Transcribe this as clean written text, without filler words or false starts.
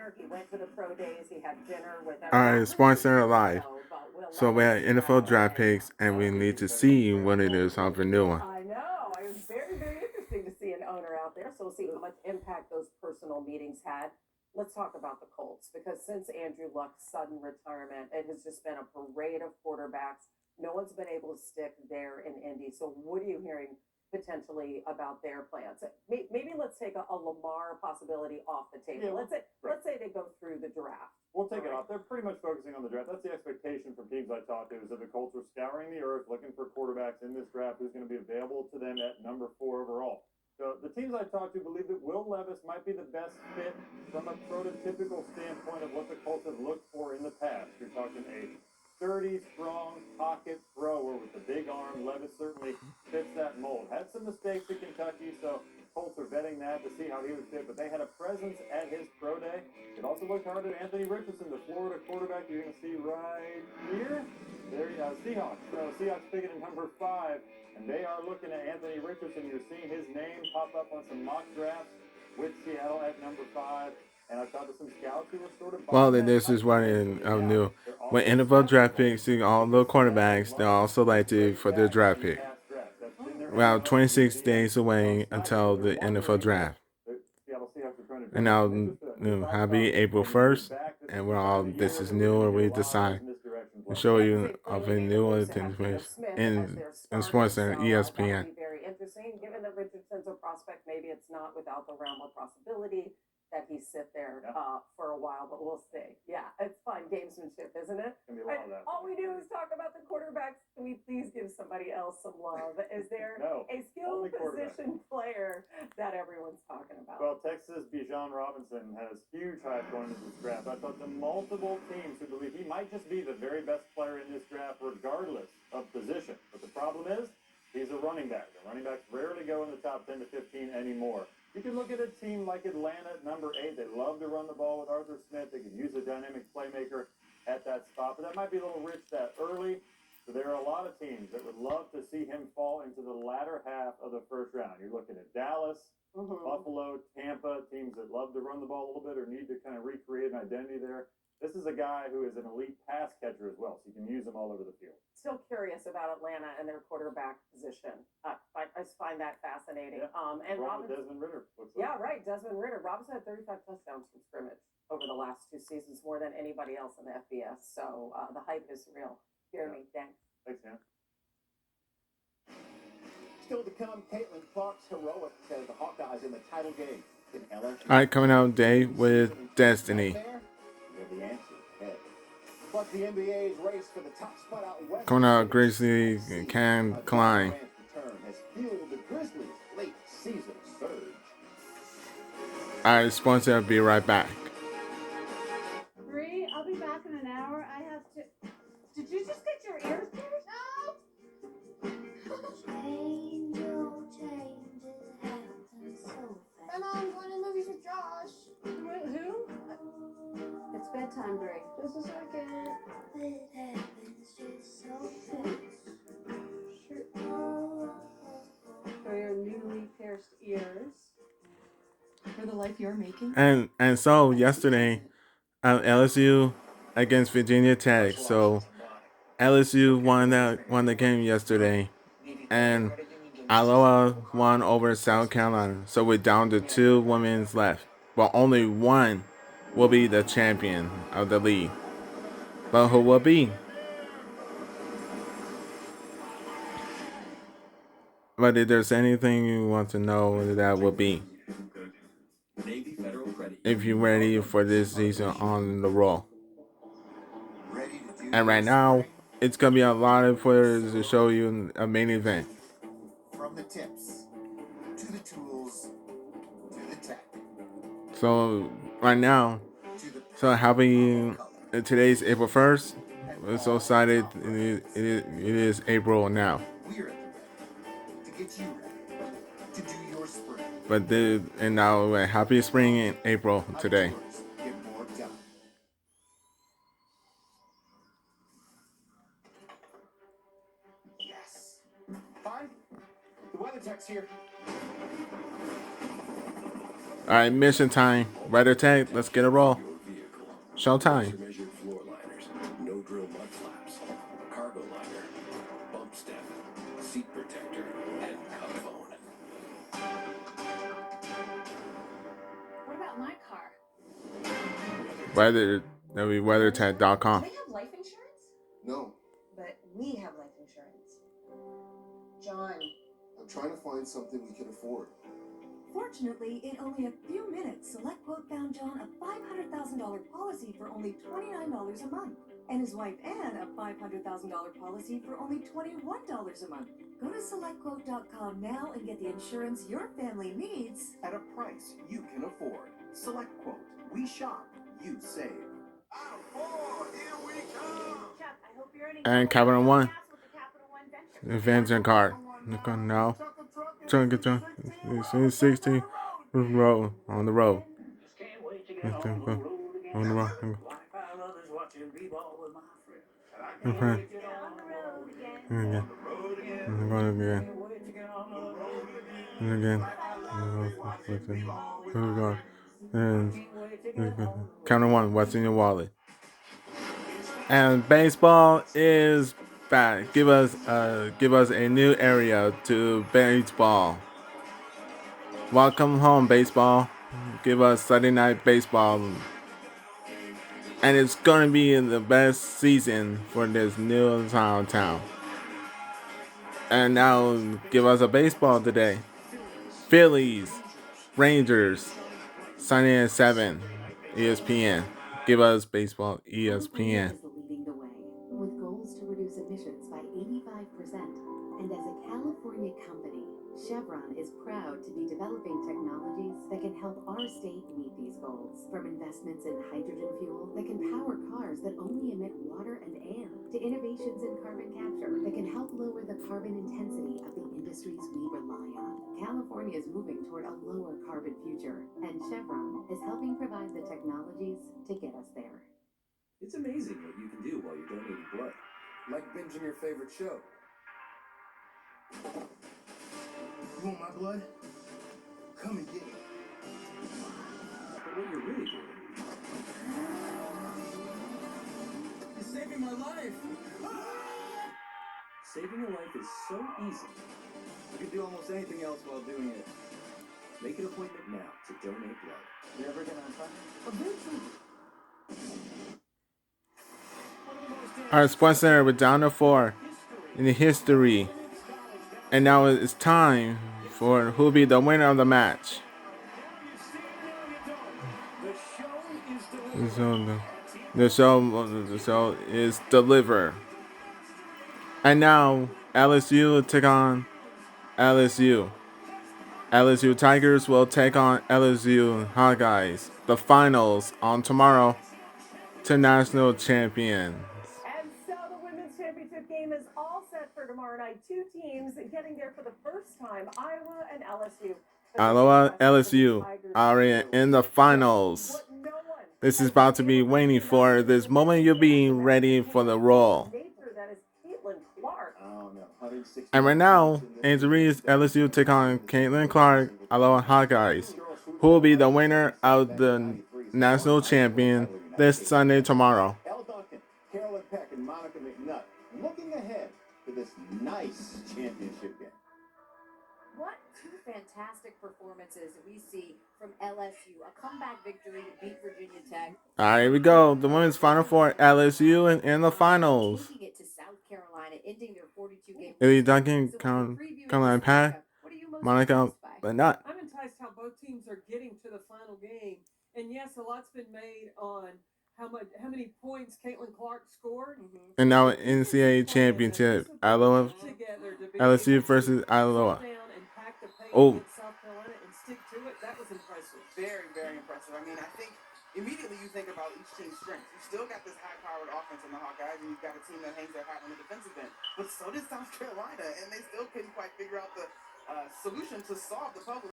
Center. He went to the pro days. He had dinner with All everyone. right, SportsCenter Live. So we have NFL draft picks, and we need to see what it is of the new one. I know. It was very, very interesting to see an owner out there. So we'll see how much impact those personal meetings had. Let's talk about the Colts because since Andrew Luck's sudden retirement, it has just been a parade of quarterbacks. No one's been able to stick there in Indy. So what are you hearing potentially about their plans? Maybe let's take a Lamar possibility off the table. Yeah, let's say they go through the draft. We'll take it off. They're pretty much focusing on the draft. That's the expectation from teams I talked to, is that the Colts are scouring the earth looking for quarterbacks in this draft who's going to be available to them at number 4 overall. So the teams I talked to believe that Will Levis might be the best fit from a prototypical standpoint of what the Colts have looked for in the past. You're talking a sturdy, strong pocket thrower with the big arm. Levis certainly fits that mold. Had some mistakes at Kentucky, so Colts are vetting that to see how he would fit, but they had a presence at his pro day. It also looked hard at Anthony Richardson, the Florida quarterback you're going to see right here. There you go, Seahawks. So Seahawks picking at number 5, and they are looking at Anthony Richardson. You're seeing his name pop up on some mock drafts with Seattle at number 5. And I talked to some scouts who were sort of. Well, this is what I knew. When NFL draft picks, see all the quarterbacks, they're all selected for their draft pick. We have 26 days away until the NFL draft. And now, happy April 1st, and we're all, this is new, and we decide to show you of a new information in SportsCenter ESPN. Very interesting. Given that Richardson's a prospect, maybe it's not without the realm of possibility that he sit there for a while, but we'll see. Yeah, it's fun gamesmanship, isn't it? All we do is talk about the quarterbacks. Can we please give somebody else some love? Is there a skill position player that everyone's talking about? Well, Texas Bijan Robinson has huge hype going into this draft. I talked to multiple teams who believe he might just be the very best player in this draft, regardless of position. But the problem is, he's a running back. The running backs rarely go in the top 10 to 15 anymore. You can look at a team like Atlanta at number 8. They love to run the ball with Arthur Smith. They could use a dynamic playmaker at that spot, but that might be a little rich that early. So there are a lot of teams that would love to see him fall into the latter half of the first round. You're looking at Dallas, Buffalo, Tampa, teams that love to run the ball a little bit or need to kind of recreate an identity there. This is a guy who is an elite pass catcher as well, so you can use him all over the field. Still curious about Atlanta and their quarterback position. I just find that fascinating. Yeah. And Desmond Ritter. Yeah, right. Desmond Ritter. Robinson had 35 touchdowns from scrimmage over the last 2 seasons, more than anybody else in the FBS. So the hype is real. Jeremy, thanks. Thanks, man. Still to come, Caitlin Clark's heroic as the Hawkeyes in the title game. All right, coming out today with Destiny. The answer ahead. Plus the NBA's race for the top spot out west. Coming out, Grizzly Cam Klein. Has fueled the Grizzlies' late season surge. All right, sponsor, I'll be right back. Bree, I'll be back in an hour. I have to. Did you just get your ears pierced? No. Angel changes happen so fast. And I'm going to movies with Josh. Who? It's bedtime, Bree. Just a second. It happens just so fast. For your newly pierced ears. For the life you're making. And so yesterday, LSU against Virginia Tech. So LSU won the game yesterday, and Iowa won over South Carolina. So we're down to 2 women's left. Well, only one will be the champion of the league. But who will be? But if there's anything you want to know, that will be. If you're ready for this season on the roll. And right now, it's going to be a lot of footage to show you a main event. From the tips to the tools to the tech. So right now, today's April 1st. We're so excited. It is April now. We're to get you ready to do your spring. And now happy spring in April today. Get more done. Yes. Fine. The weather tech's here. All right, mission time. Weather tech, let's get a roll. Showtime. Measured floor liners, no drill mud flaps, cargo liner, bump step, seat protector, and cup phone. What about my car? WeatherTech.com. Do they have life insurance? No, But we have life insurance. John. I'm trying to find something we can afford. Fortunately, in only a few minutes, SelectQuote found John a $500,000 policy for only $29 a month, and his wife Anne a $500,000 policy for only $21 a month. Go to SelectQuote.com now and get the insurance your family needs At a price you can afford. SelectQuote. We shop, you save. And Capital One. Advancing card. Look on now. Trying to get 60. Road. On the road. On the road. Okay. Again. I'm going again. And again. Here we go. And Capital One. What's in your wallet? And baseball is back. Give us a new area to baseball. Welcome home, baseball. Give us Sunday night baseball. And it's gonna be in the best season for this new town. And now give us a baseball today. Phillies, Rangers, Sunday at 7, ESPN. Give us baseball, ESPN. Is leading the way with goals to reduce emissions by 85%. And as a California company, Chevron is proud to be developing technologies that can help our state meet these goals. From investments in hydrogen fuel that can power cars that only emit water and air, to innovations in carbon capture that can help lower the carbon intensity of the industries we rely on. California is moving toward a lower carbon future, and Chevron is helping provide the technologies to get us there. It's amazing what you can do while you're donating blood. Like binging your favorite show. You want my blood? Come and get it. But what you're really doing You're saving my life. saving a life is so easy. You can do almost anything else while doing it. Make an appointment now to donate blood. You're ever gonna try? Our SportsCenter with down to 4 in the history. And now it's time for who will be the winner of the match. The show is delivered. And now LSU will take on LSU. LSU Tigers will take on LSU Hawkeyes. The finals on tomorrow to national champions. And so the women's championship game is all set for tomorrow night. Two teams getting there for the first time, Iowa and LSU. Iowa, LSU are in the finals. This is about to be waiting for this moment. You're being ready for the role. And right now, Angel Reed's LSU take on Caitlin Clark, Iowa Hawkeyes, who will be the winner of the national champion this Sunday tomorrow. Elle Duncan, Carolyn Peck, and Monica McNutt looking ahead to this nice championship game. What two fantastic performances we see from LSU. A comeback victory to beat Virginia Tech. All right, here we go. The women's Final Four, LSU in the finals. Taking it to South Carolina, ending their 42-game. Illy Duncan, Caroline Pack, Monica McNutt. I'm enticed how both teams are getting to the final game. And yes, a lot's been made on how many points Caitlin Clark scored. And now NCAA championship, Iowa, LSU versus Iowa. Oh. South Carolina and stick to it. That was impressive. Very, very impressive. I mean, I think immediately you think about each team's strengths. You still got this high-powered offense in the Hawkeyes, and you've got a team that hangs their hat on the defensive end. But so did South Carolina, and they still couldn't quite figure out the solution to solve the puzzle.